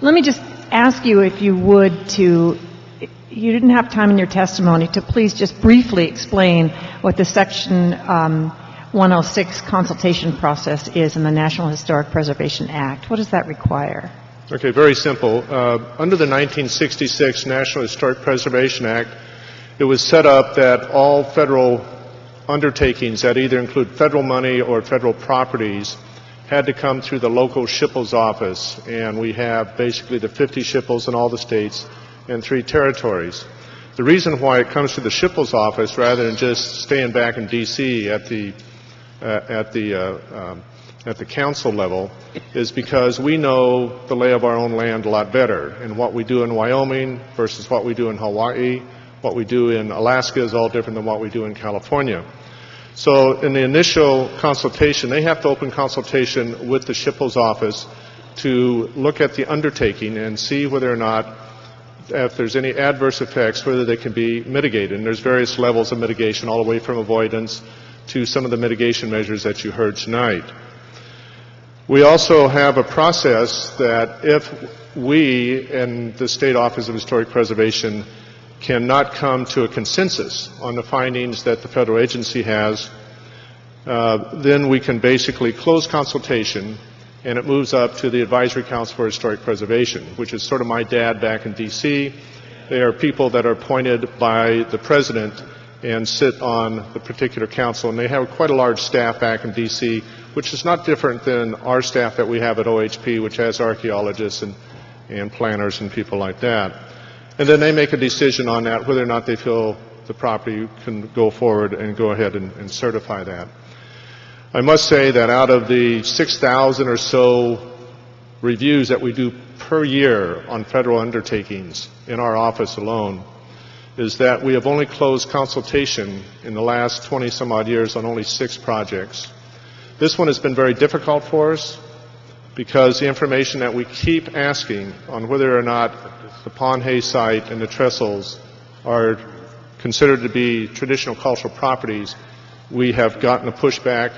Let me just ask you, if you would, to, you didn't have time in your testimony, to please just briefly explain what the Section 106 consultation process is in the National Historic Preservation Act. What does that require? Okay, very simple. Under the 1966 National Historic Preservation Act, it was set up that all federal undertakings that either include federal money or federal properties had to come through the local SHPO's office, and we have basically the 50 SHPOs in all the states and 3 territories. The reason why it comes to the SHPO's office rather than just staying back in D.C. at the council level is because we know the lay of our own land a lot better, and what we do in Wyoming versus what we do in Hawaii, what we do in Alaska is all different than what we do in California. So in the initial consultation, they have to open consultation with the SHPO's office to look at the undertaking and see whether or not, if there's any adverse effects, whether they can be mitigated. And there's various levels of mitigation, all the way from avoidance to some of the mitigation measures that you heard tonight. We also have a process that if we and the State Office of Historic Preservation cannot come to a consensus on the findings that the federal agency has, then we can basically close consultation, and it moves up to the Advisory Council for Historic Preservation, which is sort of my dad back in D.C. They are people that are appointed by the President and sit on the particular council, and they have quite a large staff back in D.C., which is not different than our staff that we have at OHP, which has archaeologists and planners and people like that. And then they make a decision on that, whether or not they feel the property can go forward and go ahead and certify that. I must say that out of the 6,000 or so reviews that we do per year on federal undertakings in our office alone, is that we have only closed consultation in the last 20 some odd years on only 6 projects. This one has been very difficult for us because the information that we keep asking on whether or not the Panhe site and the trestles are considered to be traditional cultural properties, we have gotten a pushback,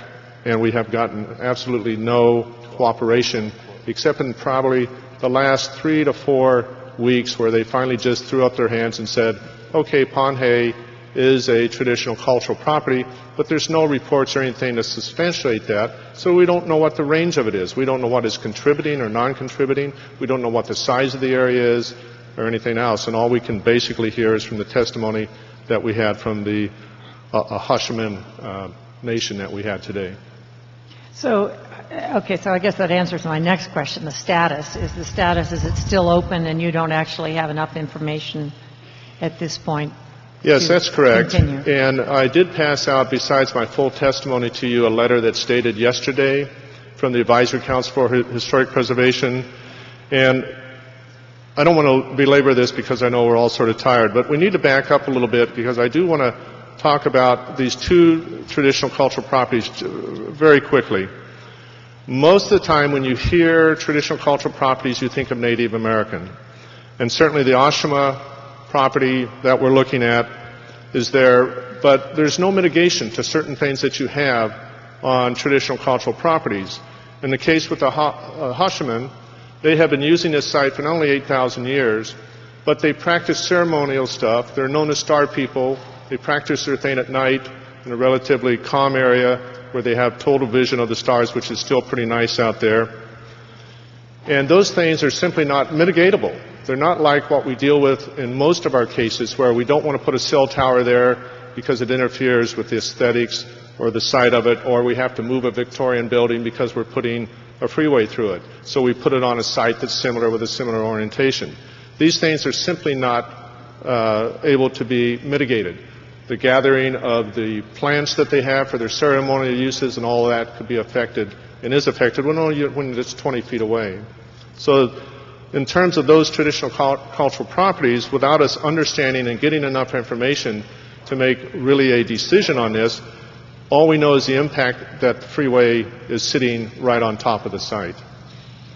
and we have gotten absolutely no cooperation, except in probably the last 3 to 4 weeks where they finally just threw up their hands and said, okay, Panhe is a traditional cultural property, but there's no reports or anything to substantiate that, so we don't know what the range of it is. We don't know what is contributing or non-contributing. We don't know what the size of the area is or anything else, and all we can basically hear is from the testimony that we had from the Acjachemen nation that we had today. So, okay, so I guess that answers my next question. The status, is it still open and you don't actually have enough information at this point? Yes, that's correct. Continue. And I did pass out, besides my full testimony to you, a letter that's dated yesterday from the Advisory Council for Historic Preservation. And I don't want to belabor this because I know we're all sort of tired, but we need to back up a little bit because I do want to talk about these 2 traditional cultural properties very quickly. Most of the time when you hear traditional cultural properties, you think of Native American. And certainly the Acjachemen property that we're looking at is there, but there's no mitigation to certain things that you have on traditional cultural properties. In the case with the Acjachemen, they have been using this site for not only 8,000 years, but they practice ceremonial stuff. They're known as star people. They practice their thing at night in a relatively calm area where they have total vision of the stars, which is still pretty nice out there. And those things are simply not mitigatable. They're not like what we deal with in most of our cases where we don't want to put a cell tower there because it interferes with the aesthetics or the site of it, or we have to move a Victorian building because we're putting a freeway through it. So we put it on a site that's similar with a similar orientation. These things are simply not able to be mitigated. The gathering of the plants that they have for their ceremonial uses and all of that could be affected and is affected when it's 20 feet away. So in terms of those traditional cultural properties, without us understanding and getting enough information to make really a decision on this, all we know is the impact that the freeway is sitting right on top of the site.